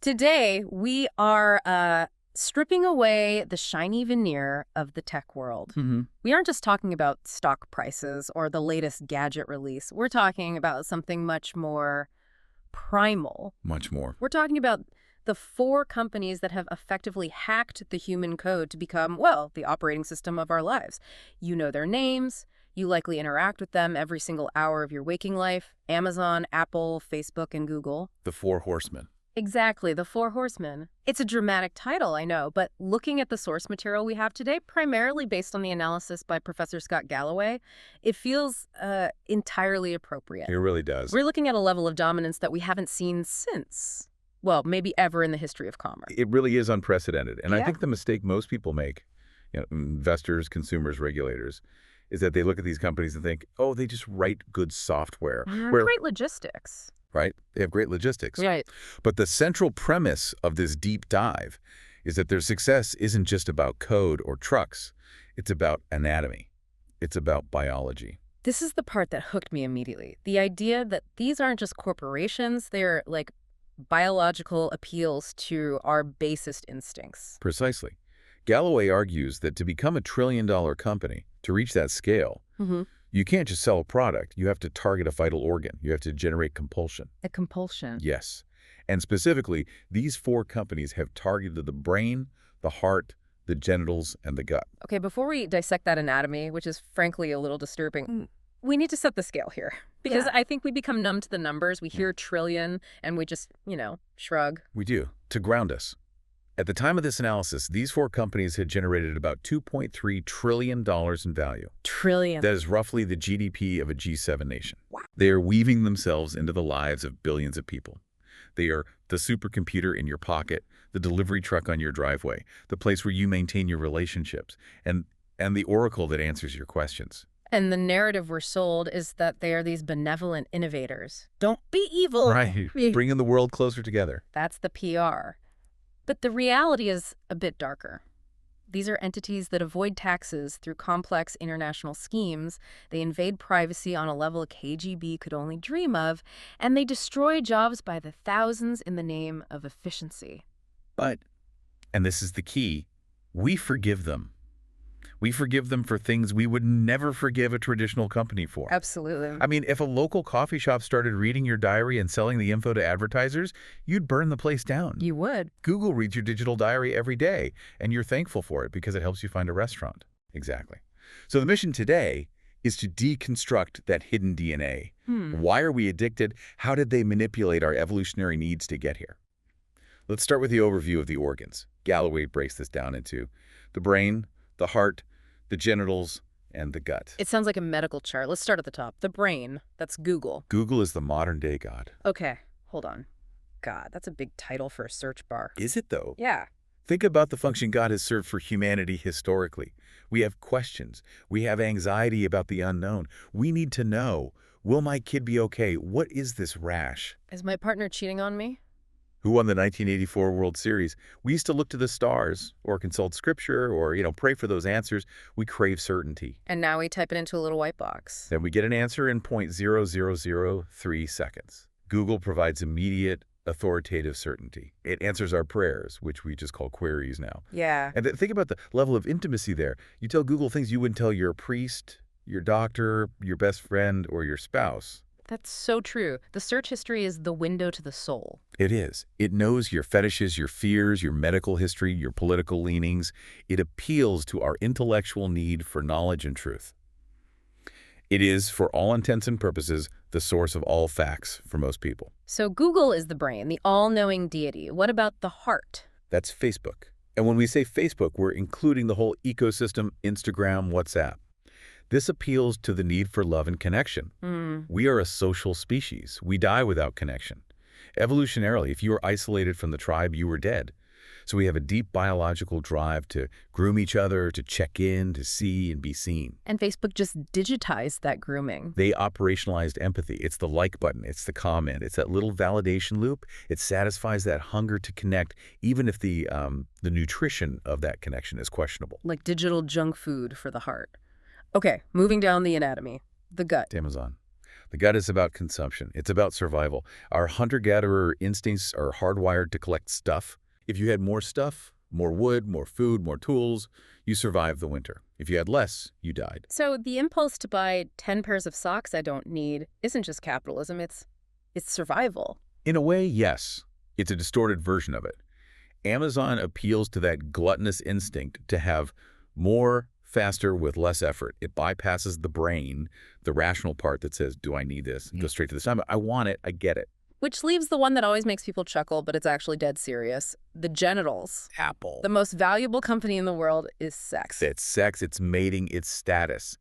Today, we are stripping away the shiny veneer of the tech world. Hmm. We aren't just talking about stock prices or the latest gadget release. We're talking about something much more primal. Much more. We're talking about the four companies that have effectively hacked the human code to become, well, the operating system of our lives. You know their names. You likely interact with them every single hour of your waking life. Amazon, Apple, Facebook, and Google. The Four Horsemen. Exactly, the Four Horsemen. It's a dramatic title, I know, but looking at the source material we have today, primarily based on the analysis by Professor Scott Galloway, it feels entirely appropriate. It really does. We're looking at a level of dominance that we haven't seen since, well, maybe ever in the history of commerce. It really is unprecedented. And I Yeah. think the mistake most people make, investors, consumers, regulators, is that they look at these companies and think, oh, they just write good software. Great logistics. Right? They have great logistics. Right. But the central premise of this deep dive is that their success isn't just about code or trucks. It's about anatomy. It's about biology. This is the part that hooked me immediately. The idea that these aren't just corporations, they're like biological appeals to our basest instincts. Precisely. Galloway argues that to become a trillion-dollar company, to reach that scale, Mm-hmm. you can't just sell a product. You have to target a vital organ. You have to generate compulsion. A compulsion. Yes. And specifically, these four companies have targeted the brain, the heart, the genitals, and the gut. Okay, before we dissect that anatomy, which is frankly a little disturbing, we need to set the scale here. Because Yeah. I think we become numb to the numbers. We hear trillion and we just, shrug. We do, to ground us. At the time of this analysis, these four companies had generated about $2.3 trillion in value. Trillion. That is roughly the GDP of a G7 nation. Wow. They are weaving themselves into the lives of billions of people. They are the supercomputer in your pocket, the delivery truck on your driveway, the place where you maintain your relationships, and the oracle that answers your questions. And the narrative we're sold is that they are these benevolent innovators. Don't be evil. Right, bringing the world closer together. That's the PR. But the reality is a bit darker. These are entities that avoid taxes through complex international schemes. They invade privacy on a level a KGB could only dream of, and they destroy jobs by the thousands in the name of efficiency. But, and this is the key, we forgive them. We forgive them for things we would never forgive a traditional company for. Absolutely. I mean, if a local coffee shop started reading your diary and selling the info to advertisers, you'd burn the place down. You would. Google reads your digital diary every day, and you're thankful for it because it helps you find a restaurant. Exactly. So the mission today is to deconstruct that hidden DNA. Why are we addicted? How did they manipulate our evolutionary needs to get here? Let's start with the overview of the organs. Galloway breaks this down into the brain, the heart, the genitals, and the gut. It sounds like a medical chart. Let's start at the top. The brain. That's Google. Google is the modern-day God. Okay, hold on. God, that's a big title for a search bar. Is it, though? Yeah. Think about the function God has served for humanity historically. We have questions. We have anxiety about the unknown. We need to know, will my kid be okay? What is this rash? Is my partner cheating on me? Who won the 1984 World Series? We used to look to the stars or consult scripture or, pray for those answers. We crave certainty. And now we type it into a little white box. Then we get an answer in 0.0003 seconds. Google provides immediate, authoritative certainty. It answers our prayers, which we just call queries now. Yeah. And think about the level of intimacy there. You tell Google things you wouldn't tell your priest, your doctor, your best friend, or your spouse. That's so true. The search history is the window to the soul. It is. It knows your fetishes, your fears, your medical history, your political leanings. It appeals to our intellectual need for knowledge and truth. It is, for all intents and purposes, the source of all facts for most people. So Google is the brain, the all-knowing deity. What about the heart? That's Facebook. And when we say Facebook, we're including the whole ecosystem, Instagram, WhatsApp. This appeals to the need for love and connection. We are a social species. We die without connection. Evolutionarily, if you were isolated from the tribe, you were dead. So we have a deep biological drive to groom each other, to check in, to see and be seen. And Facebook just digitized that grooming. They operationalized empathy. It's the like button. It's the comment. It's that little validation loop. It satisfies that hunger to connect, even if the nutrition of that connection is questionable. Like digital junk food for the heart. Okay, moving down the anatomy. The gut. Amazon. The gut is about consumption. It's about survival. Our hunter-gatherer instincts are hardwired to collect stuff. If you had more stuff, more wood, more food, more tools, you survived the winter. If you had less, you died. So the impulse to buy 10 pairs of socks I don't need isn't just capitalism, it's survival. In a way, yes. It's a distorted version of it. Amazon appeals to that gluttonous instinct to have more, faster, with less effort. It bypasses the brain, the rational part that says, do I need this? It goes straight to the stomach. I want it. I get it. Which leaves the one that always makes people chuckle, but it's actually dead serious. The genitals. Apple. The most valuable company in the world is sex. It's sex, it's mating, it's status.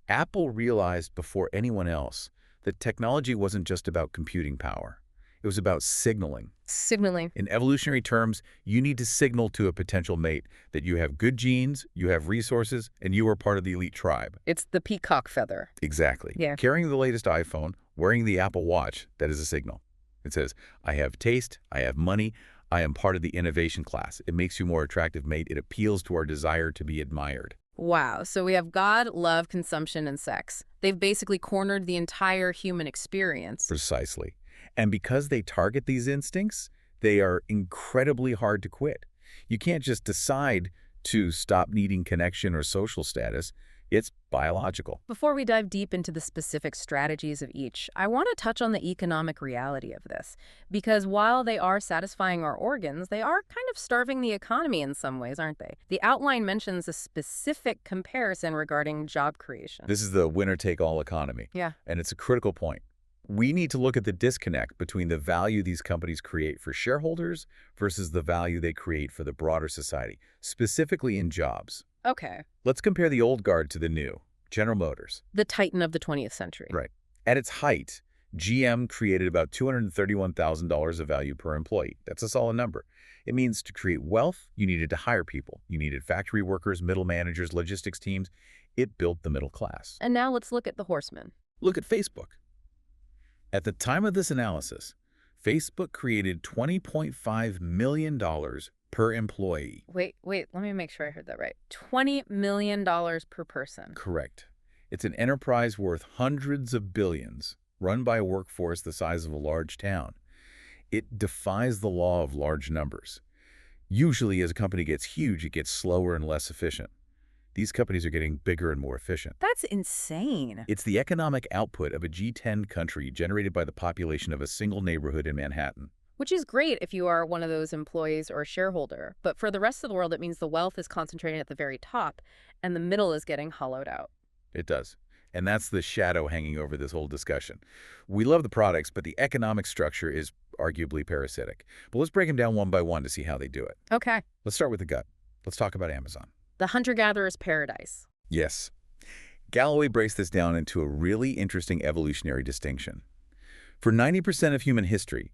Apple realized before anyone else that technology wasn't just about computing power. It was about signaling. Signaling. In evolutionary terms, you need to signal to a potential mate that you have good genes, you have resources, and you are part of the elite tribe. It's the peacock feather. Exactly. Yeah. Carrying the latest iPhone, wearing the Apple Watch, that is a signal. It says, I have taste, I have money, I am part of the innovation class. It makes you a more attractive mate. It appeals to our desire to be admired. Wow. So we have God, love, consumption, and sex. They've basically cornered the entire human experience. Precisely. And because they target these instincts, they are incredibly hard to quit. You can't just decide to stop needing connection or social status. It's biological. Before we dive deep into the specific strategies of each, I want to touch on the economic reality of this. Because while they are satisfying our organs, they are kind of starving the economy in some ways, aren't they? The outline mentions a specific comparison regarding job creation. This is the winner-take-all economy. Yeah. And it's a critical point. We need to look at the disconnect between the value these companies create for shareholders versus the value they create for the broader society, specifically in jobs. Okay. Let's compare the old guard to the new, General Motors. The titan of the 20th century. Right. At its height, GM created about $231,000 of value per employee. That's a solid number. It means to create wealth, you needed to hire people. You needed factory workers, middle managers, logistics teams. It built the middle class. And now let's look at the horsemen. Look at Facebook. At the time of this analysis, Facebook created $20.5 million per employee. Wait, let me make sure I heard that right. $20 million per person. Correct. It's an enterprise worth hundreds of billions, run by a workforce the size of a large town. It defies the law of large numbers. Usually, as a company gets huge, it gets slower and less efficient. These companies are getting bigger and more efficient. That's insane. It's the economic output of a G10 country generated by the population of a single neighborhood in Manhattan. Which is great if you are one of those employees or a shareholder. But for the rest of the world, it means the wealth is concentrated at the very top, and the middle is getting hollowed out. It does. And that's the shadow hanging over this whole discussion. We love the products, but the economic structure is arguably parasitic. But let's break them down one by one to see how they do it. Okay. Let's start with the gut. Let's talk about Amazon. The hunter-gatherer's paradise. Yes. Galloway breaks this down into a really interesting evolutionary distinction. For 90% of human history,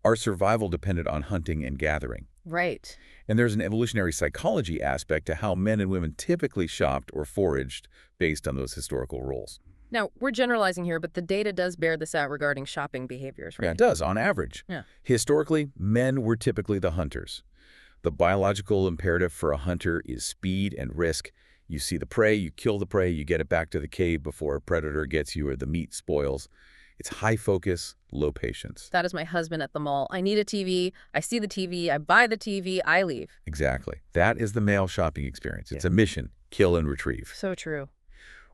our survival depended on hunting and gathering. Right. And there's an evolutionary psychology aspect to how men and women typically shopped or foraged based on those historical roles. Now, we're generalizing here, but the data does bear this out regarding shopping behaviors, right? Yeah, it does, on average. Yeah. Historically, men were typically the hunters. The biological imperative for a hunter is speed and risk. You see the prey, you kill the prey, you get it back to the cave before a predator gets you or the meat spoils. It's high focus, low patience. That is my husband at the mall. I need a TV. I see the TV. I buy the TV. I leave. Exactly. That is the male shopping experience. It's a mission, kill and retrieve. So true.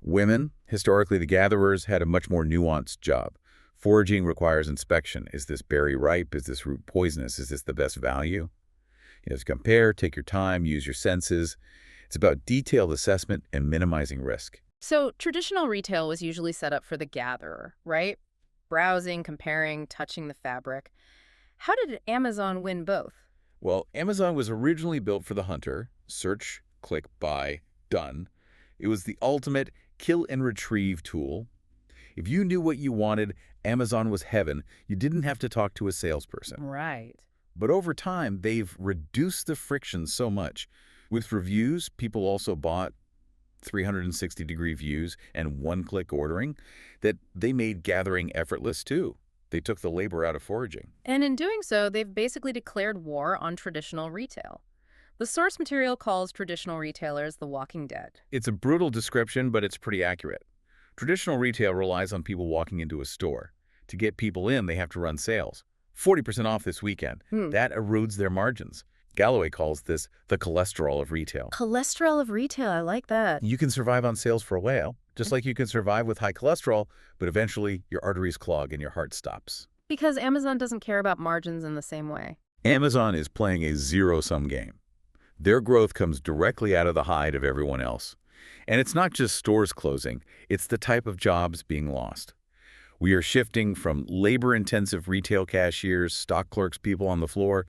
Women, historically the gatherers, had a much more nuanced job. Foraging requires inspection. Is this berry ripe? Is this root poisonous? Is this the best value? You have to compare, take your time, use your senses. It's about detailed assessment and minimizing risk. So traditional retail was usually set up for the gatherer, right? Browsing, comparing, touching the fabric. How did Amazon win both? Well, Amazon was originally built for the hunter. Search, click, buy, done. It was the ultimate kill and retrieve tool. If you knew what you wanted, Amazon was heaven. You didn't have to talk to a salesperson. Right. But over time, they've reduced the friction so much. With reviews, people also bought 360-degree views and one-click ordering that they made gathering effortless too. They took the labor out of foraging. And in doing so, they've basically declared war on traditional retail. The source material calls traditional retailers the walking dead. It's a brutal description, but it's pretty accurate. Traditional retail relies on people walking into a store. To get people in, they have to run sales. 40% off this weekend. That erodes their margins. Galloway calls this the cholesterol of retail. Cholesterol of retail, I like that. You can survive on sales for a while, just like you can survive with high cholesterol, but eventually your arteries clog and your heart stops. Because Amazon doesn't care about margins in the same way. Amazon is playing a zero-sum game. Their growth comes directly out of the hide of everyone else. And it's not just stores closing, it's the type of jobs being lost. We are shifting from labor-intensive retail cashiers, stock clerks, people on the floor,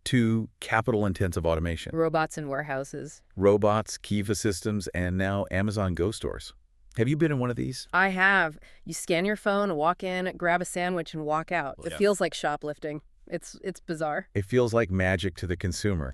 to capital-intensive automation. Robots in warehouses. Robots, Kiva systems, and now Amazon Go stores. Have you been in one of these? I have. You scan your phone, walk in, grab a sandwich, and walk out. It feels like shoplifting. It's bizarre. It feels like magic to the consumer.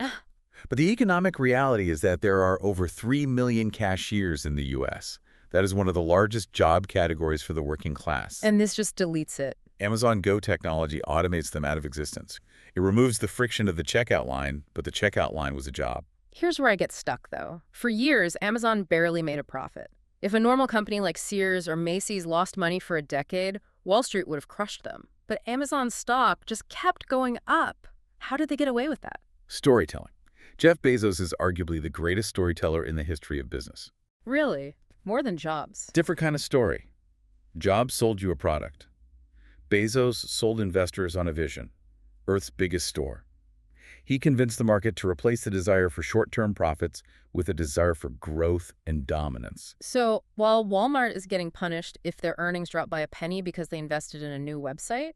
But the economic reality is that there are over 3 million cashiers in the U.S. That is one of the largest job categories for the working class. And this just deletes it. Amazon Go technology automates them out of existence. It removes the friction of the checkout line, but the checkout line was a job. Here's where I get stuck, though. For years, Amazon barely made a profit. If a normal company like Sears or Macy's lost money for a decade, Wall Street would have crushed them. But Amazon's stock just kept going up. How did they get away with that? Storytelling. Jeff Bezos is arguably the greatest storyteller in the history of business. Really? More than Jobs. Different kind of story. Jobs sold you a product. Bezos sold investors on a vision. Earth's biggest store. He convinced the market to replace the desire for short-term profits with a desire for growth and dominance. So, while Walmart is getting punished if their earnings drop by a penny because they invested in a new website,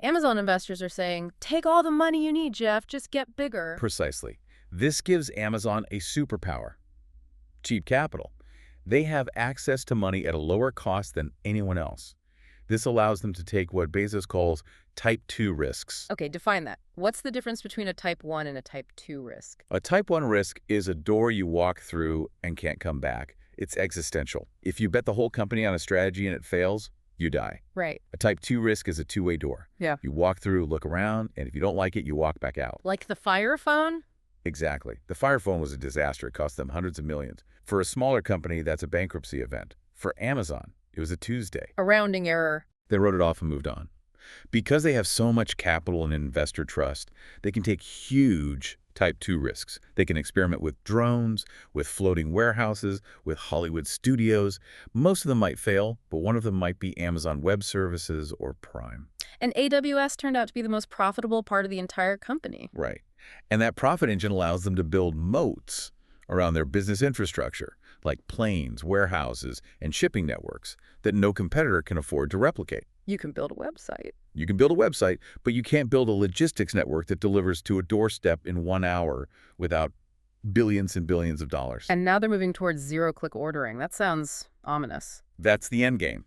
Amazon investors are saying, take all the money you need, Jeff, just get bigger. Precisely. This gives Amazon a superpower. Cheap capital. They have access to money at a lower cost than anyone else. This allows them to take what Bezos calls Type 2 risks. Okay, define that. What's the difference between a Type 1 and a Type 2 risk? A Type 1 risk is a door you walk through and can't come back. It's existential. If you bet the whole company on a strategy and it fails, you die. Right. A Type 2 risk is a two-way door. Yeah. You walk through, look around, and if you don't like it, you walk back out. Like the Fire Phone? Exactly. The Fire Phone was a disaster. It cost them hundreds of millions. For a smaller company, that's a bankruptcy event. For Amazon, it was a Tuesday. A rounding error. They wrote it off and moved on. Because they have so much capital and investor trust, they can take huge Type 2 risks. They can experiment with drones, with floating warehouses, with Hollywood studios. Most of them might fail, but one of them might be Amazon Web Services or Prime. And AWS turned out to be the most profitable part of the entire company. Right. And that profit engine allows them to build moats around their business infrastructure, like planes, warehouses, and shipping networks that no competitor can afford to replicate. You can build a website. You can build a website, but you can't build a logistics network that delivers to a doorstep in 1 hour without billions and billions of dollars. And now they're moving towards zero-click ordering. That sounds ominous. That's the end game.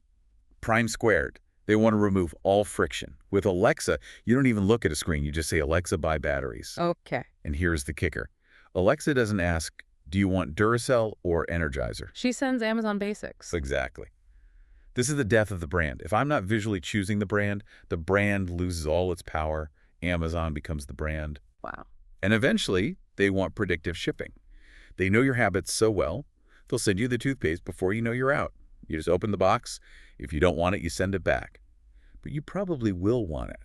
Prime squared. They want to remove all friction. With Alexa, you don't even look at a screen. You just say, Alexa, buy batteries. Okay. And here's the kicker. Alexa doesn't ask, do you want Duracell or Energizer? She sends Amazon Basics. Exactly. This is the death of the brand. If I'm not visually choosing the brand loses all its power. Amazon becomes the brand. Wow. And eventually, they want predictive shipping. They know your habits so well, they'll send you the toothpaste before you know you're out. You just open the box. If you don't want it, you send it back. But you probably will want it.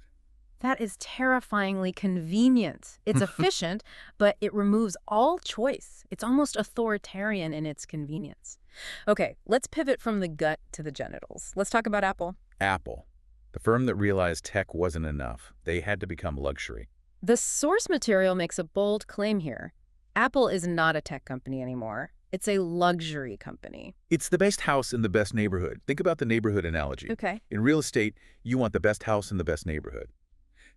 That is terrifyingly convenient. It's efficient, but it removes all choice. It's almost authoritarian in its convenience. Okay, let's pivot from the gut to the genitals. Let's talk about Apple. Apple, the firm that realized tech wasn't enough. They had to become luxury. The source material makes a bold claim here. Apple is not a tech company anymore. It's a luxury company. It's the best house in the best neighborhood. Think about the neighborhood analogy. Okay. In real estate, you want the best house in the best neighborhood.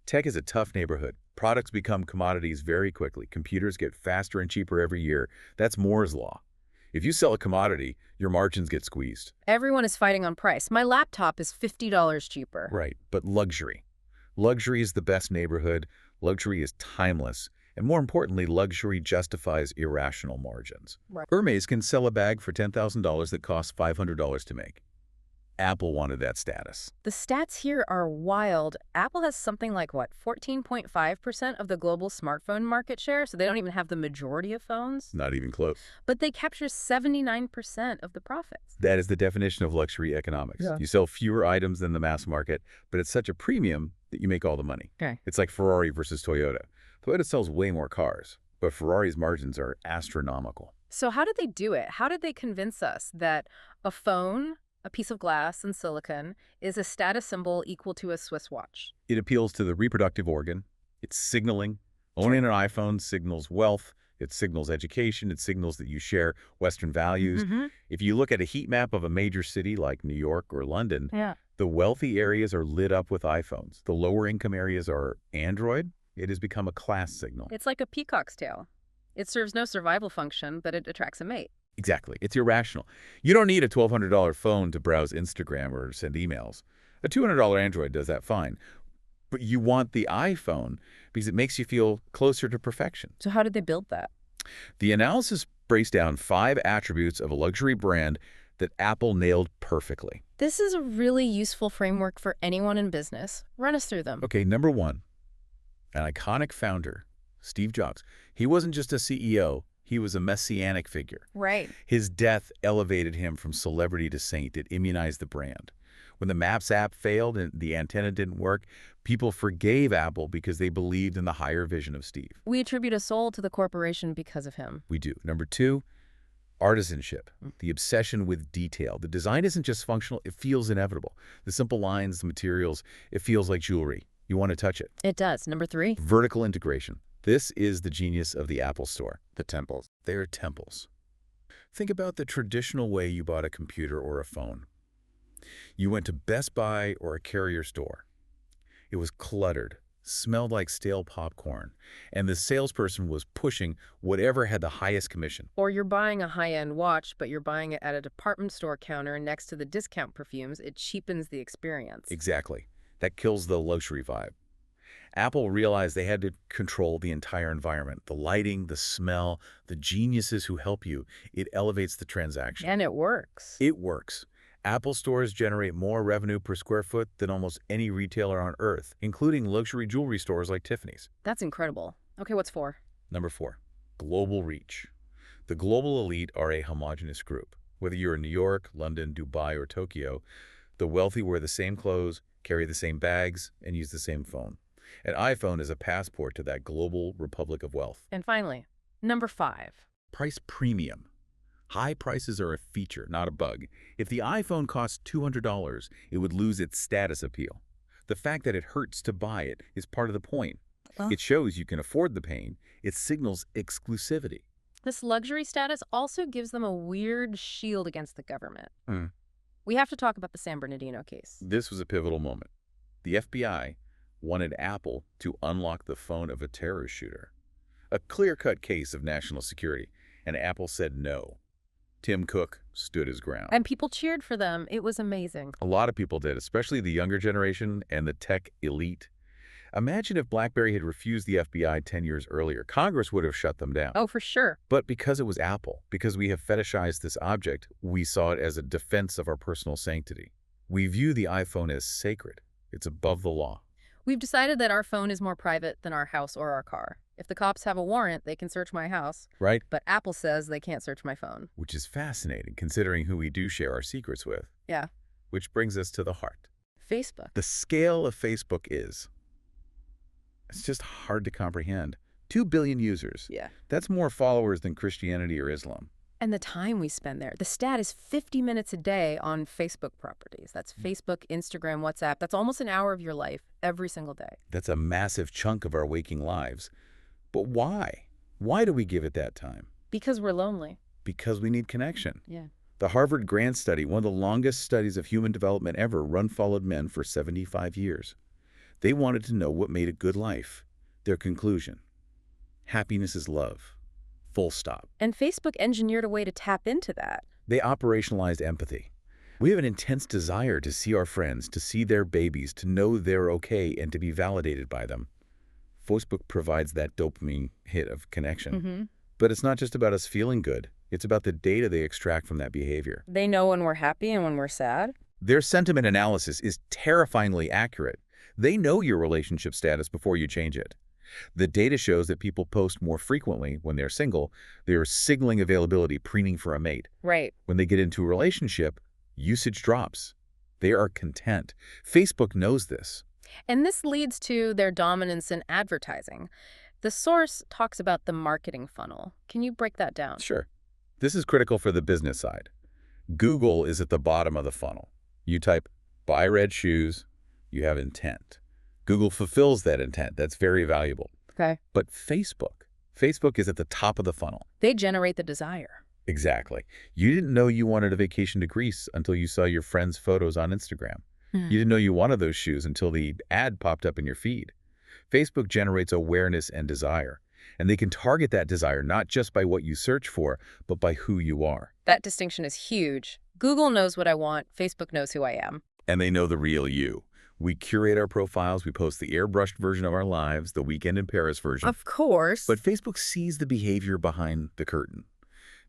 Tech is a tough neighborhood. Products become commodities very quickly. Computers get faster and cheaper every year. That's Moore's law. If you sell a commodity, your margins get squeezed. Everyone is fighting on price. My laptop is $50 cheaper. Right, but luxury. Luxury is the best neighborhood. Luxury is timeless. And more importantly, luxury justifies irrational margins. Right. Hermes can sell a bag for $10,000 that costs $500 to make. Apple wanted that status. The stats here are wild. Apple has something like, what, 14.5% of the global smartphone market share, so they don't even have the majority of phones. Not even close. But they capture 79% of the profits. That is the definition of luxury economics. Yeah. You sell fewer items than the mass market, but it's such a premium that you make all the money. Okay. It's like Ferrari versus Toyota. Toyota sells way more cars, but Ferrari's margins are astronomical. So how did they do it? How did they convince us that a phone, a piece of glass and silicon, is a status symbol equal to a Swiss watch? It appeals to the reproductive organ. It's signaling. Owning an iPhone signals wealth. It signals education. It signals that you share Western values. If you look at a heat map of a major city like New York or London, Yeah. the wealthy areas are lit up with iPhones. The lower income areas are Android. It has become a class signal. It's like a peacock's tail. It serves no survival function, but it attracts a mate. Exactly. It's irrational. You don't need a $1,200 phone to browse Instagram or send emails. A $200 Android does that fine. But you want the iPhone because it makes you feel closer to perfection. So how did they build that? The analysis breaks down 5 attributes of a luxury brand that Apple nailed perfectly. This is a really useful framework for anyone in business. Run us through them. Okay, number 1, an iconic founder, Steve Jobs. He wasn't just a CEO. He was a messianic figure. Right. His death elevated him from celebrity to saint. It immunized the brand. When the Maps app failed and the antenna didn't work, people forgave Apple because they believed in the higher vision of Steve. We attribute a soul to the corporation because of him. We do. Number 2, artisanship, the obsession with detail. The design isn't just functional, it feels inevitable. The simple lines, the materials, it feels like jewelry. You want to touch it. It does. Number 3. Vertical integration. This is the genius of the Apple Store. The temples. They're temples. Think about the traditional way you bought a computer or a phone. You went to Best Buy or a carrier store. It was cluttered, smelled like stale popcorn, and the salesperson was pushing whatever had the highest commission. Or you're buying a high-end watch, but you're buying it at a department store counter next to the discount perfumes. It cheapens the experience. Exactly. That kills the luxury vibe. Apple realized they had to control the entire environment, the lighting, the smell, the geniuses who help you. It elevates the transaction. And it works. It works. Apple stores generate more revenue per square foot than almost any retailer on Earth, including luxury jewelry stores like Tiffany's. That's incredible. Okay, what's 4? Number 4, global reach. The global elite are a homogenous group. Whether you're in New York, London, Dubai, or Tokyo, the wealthy wear the same clothes, carry the same bags, and use the same phone. An iPhone is a passport to that global republic of wealth. And finally, number 5. Price premium. High prices are a feature, not a bug. If the iPhone costs $200, it would lose its status appeal. The fact that it hurts to buy it is part of the point. Well, It shows you can afford the pain. It signals exclusivity. this luxury status also gives them a weird shield against the government. Mm. We have to talk about the San Bernardino case. This was a pivotal moment. The FBI wanted Apple to unlock the phone of a terrorist shooter. A clear-cut case of national security, and Apple said no. Tim Cook stood his ground. And people cheered for them. It was amazing. A lot of people did, especially the younger generation and the tech elite. Imagine if BlackBerry had refused the FBI 10 years earlier. Congress would have shut them down. Oh, for sure. But because it was Apple, because we have fetishized this object, we saw it as a defense of our personal sanctity. We view the iPhone as sacred. It's above the law. We've decided that our phone is more private than our house or our car. If the cops have a warrant, they can search my house. Right? But Apple says they can't search my phone. Which is fascinating, considering who we do share our secrets with. Yeah. Which brings us to the heart. Facebook. The scale of Facebook is... it's just hard to comprehend. 2 billion users. Yeah. That's more followers than Christianity or Islam. And the time we spend there. The stat is 50 minutes a day on Facebook properties. That's Facebook, Instagram, WhatsApp. That's almost an hour of your life every single day. That's a massive chunk of our waking lives. But why? Why do we give it that time? Because we're lonely. Because we need connection. Yeah. The Harvard Grant Study, one of the longest studies of human development ever, followed men for 75 years. They wanted to know what made a good life. Their conclusion: happiness is love. Full stop. And Facebook engineered a way to tap into that. They operationalized empathy. We have an intense desire to see our friends, to see their babies, to know they're okay, and to be validated by them. Facebook provides that dopamine hit of connection. But it's not just about us feeling good. It's about the data they extract from that behavior. They know when we're happy and when we're sad. Their sentiment analysis is terrifyingly accurate. They know your relationship status before you change it. The data shows that people post more frequently when they're single. They're signaling availability, preening for a mate. Right. When they get into a relationship, usage drops. They are content. Facebook knows this. And this leads to their dominance in advertising. The source talks about the marketing funnel. Can you break that down? Sure. This is critical for the business side. Google is at the bottom of the funnel. You type, buy red shoes, you have intent. Google fulfills that intent. That's very valuable. Okay. But Facebook is at the top of the funnel. They generate the desire. Exactly. You didn't know you wanted a vacation to Greece until you saw your friend's photos on Instagram. You didn't know you wanted those shoes until the ad popped up in your feed. Facebook generates awareness and desire, and they can target that desire not just by what you search for, but by who you are. That distinction is huge. Google knows what I want. Facebook knows who I am. And they know the real you. We curate our profiles. We post the airbrushed version of our lives, the weekend in Paris version. Of course. But Facebook sees the behavior behind the curtain.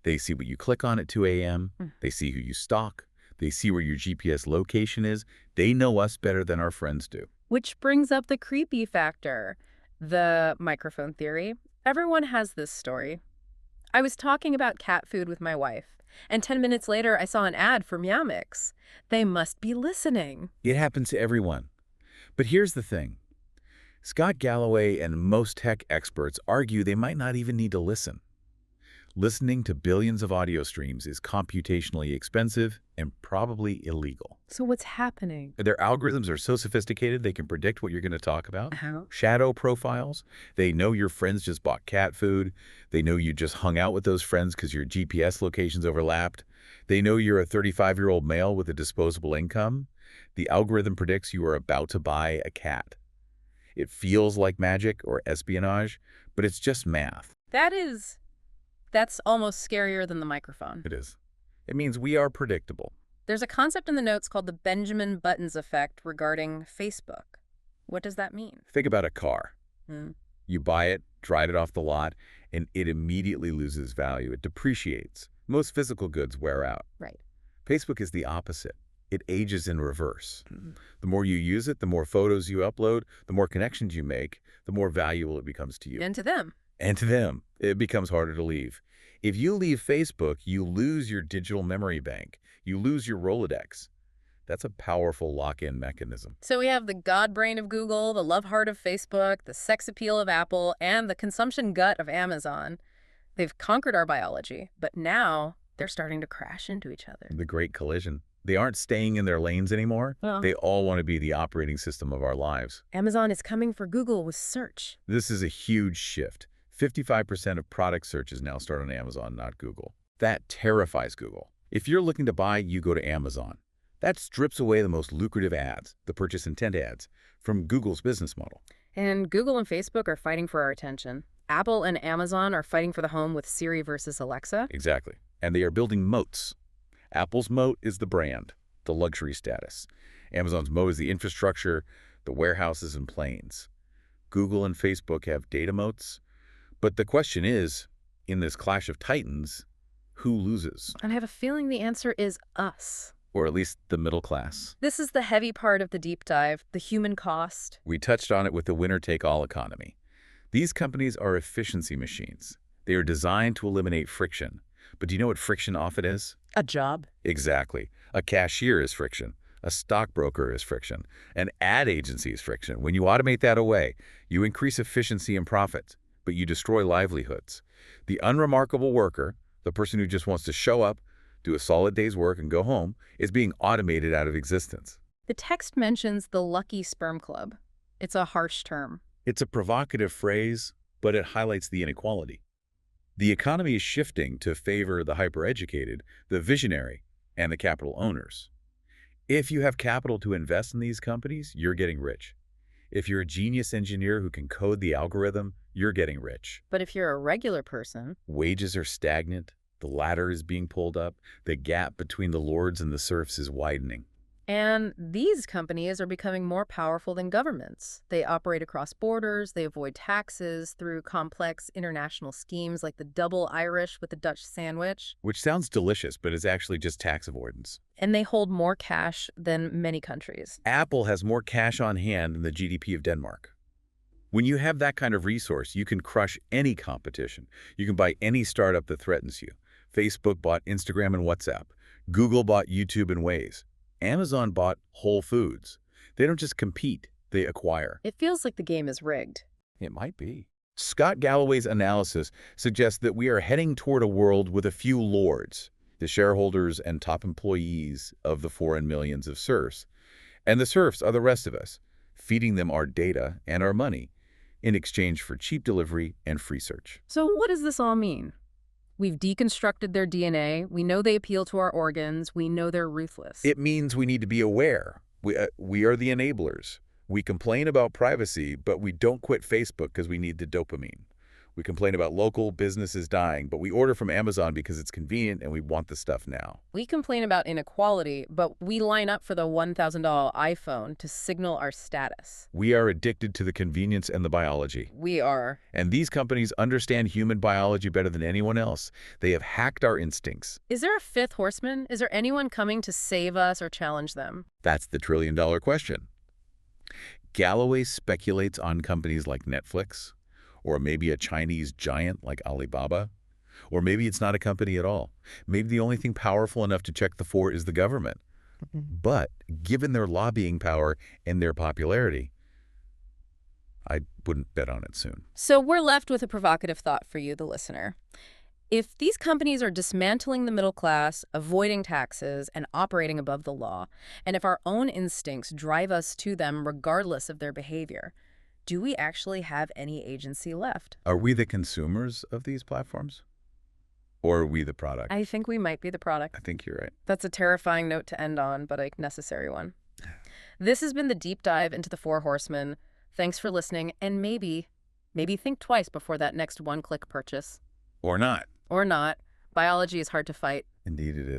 They see what you click on at 2 a.m. They see who you stalk. They see where your GPS location is. They know us better than our friends do. Which brings up the creepy factor, the microphone theory. Everyone has this story. I was talking about cat food with my wife, and 10 minutes later I saw an ad for Meow Mix. They must be listening. It happens to everyone. But here's the thing. Scott Galloway and most tech experts argue they might not even need to listen. Listening to billions of audio streams is computationally expensive and probably illegal. So what's happening? Their algorithms are so sophisticated they can predict what you're going to talk about. How? Shadow profiles. They know your friends just bought cat food. They know you just hung out with those friends because your GPS locations overlapped. They know you're a 35-year-old male with a disposable income. The algorithm predicts you are about to buy a cat. It feels like magic or espionage, but it's just math. That's almost scarier than the microphone. It is. It means we are predictable. There's a concept in the notes called the Benjamin Buttons effect regarding Facebook. What does that mean? Think about a car. You buy it, drive it off the lot, and it immediately loses value. It depreciates. Most physical goods wear out. Right. Facebook is the opposite. It ages in reverse. The more you use it, the more photos you upload, the more connections you make, the more valuable it becomes to you. And to them. And to them, it becomes harder to leave. If you leave Facebook, you lose your digital memory bank. You lose your Rolodex. That's a powerful lock-in mechanism. So we have the God brain of Google, the love heart of Facebook, the sex appeal of Apple, and the consumption gut of Amazon. They've conquered our biology, but now they're starting to crash into each other. The great collision. They aren't staying in their lanes anymore. Well, They all want to be the operating system of our lives. Amazon is coming for Google with search. This is a huge shift. 55% of product searches now start on Amazon, not Google. That terrifies Google. If you're looking to buy, you go to Amazon. That strips away the most lucrative ads, the purchase intent ads, from Google's business model. And Google and Facebook are fighting for our attention. Apple and Amazon are fighting for the home with Siri versus Alexa. Exactly. And they are building moats. Apple's moat is the brand, the luxury status. Amazon's moat is the infrastructure, the warehouses and planes. Google and Facebook have data moats. But the question is, in this clash of titans, who loses? And I have a feeling the answer is us. Or at least the middle class. This is the heavy part of the deep dive, the human cost. We touched on it with the winner-take-all economy. These companies are efficiency machines. They are designed to eliminate friction. But do you know what friction often is? A job. Exactly. A cashier is friction. A stockbroker is friction. An ad agency is friction. When you automate that away, you increase efficiency and profit, but you destroy livelihoods. The unremarkable worker, the person who just wants to show up, do a solid day's work and go home, is being automated out of existence. The text mentions the Lucky Sperm Club. It's a harsh term. It's a provocative phrase, but it highlights the inequality. The economy is shifting to favor the hyper-educated, the visionary, and the capital owners. If you have capital to invest in these companies, you're getting rich. If you're a genius engineer who can code the algorithm, you're getting rich. But if you're a regular person, Wages are stagnant, the ladder is being pulled up, the gap between the lords and the serfs is widening. And these companies are becoming more powerful than governments. They operate across borders, they avoid taxes through complex international schemes like the double Irish with the Dutch sandwich, Which sounds delicious, but is actually just tax avoidance. and they hold more cash than many countries. Apple has more cash on hand than the GDP of Denmark. When you have that kind of resource, you can crush any competition. You can buy any startup that threatens you. Facebook bought Instagram and WhatsApp. Google bought YouTube and Waze. Amazon bought Whole Foods. They don't just compete, they acquire. It feels like the game is rigged. It might be. Scott Galloway's analysis suggests that we are heading toward a world with a few lords, the shareholders and top employees of the foreign millions of serfs. And the serfs are the rest of us, feeding them our data and our money in exchange for cheap delivery and free search. So what does this all mean? We've deconstructed their DNA. We know they appeal to our organs. We know they're ruthless. It means we need to be aware. We are the enablers. We complain about privacy, but we don't quit Facebook because we need the dopamine. We complain about local businesses dying, but we order from Amazon because it's convenient and we want the stuff now. We complain about inequality, but we line up for the $1,000 iPhone to signal our status. We are addicted to the convenience and the biology. We are. And these companies understand human biology better than anyone else. They have hacked our instincts. Is there a fifth horseman? Is there anyone coming to save us or challenge them? That's the trillion-dollar question. Galloway speculates on companies like Netflix, or maybe a Chinese giant like Alibaba, or maybe it's not a company at all. Maybe the only thing powerful enough to check the four is the government. But given their lobbying power and their popularity, I wouldn't bet on it soon. So we're left with a provocative thought for you, the listener. If these companies are dismantling the middle class, avoiding taxes, and operating above the law, and if our own instincts drive us to them regardless of their behavior, do we actually have any agency left? Are we the consumers of these platforms? Or are we the product? I think we might be the product. I think you're right. That's a terrifying note to end on, but a necessary one. This has been the deep dive into the Four Horsemen. Thanks for listening, and maybe think twice before that next one-click purchase. Or not. Or not. Biology is hard to fight. Indeed it is.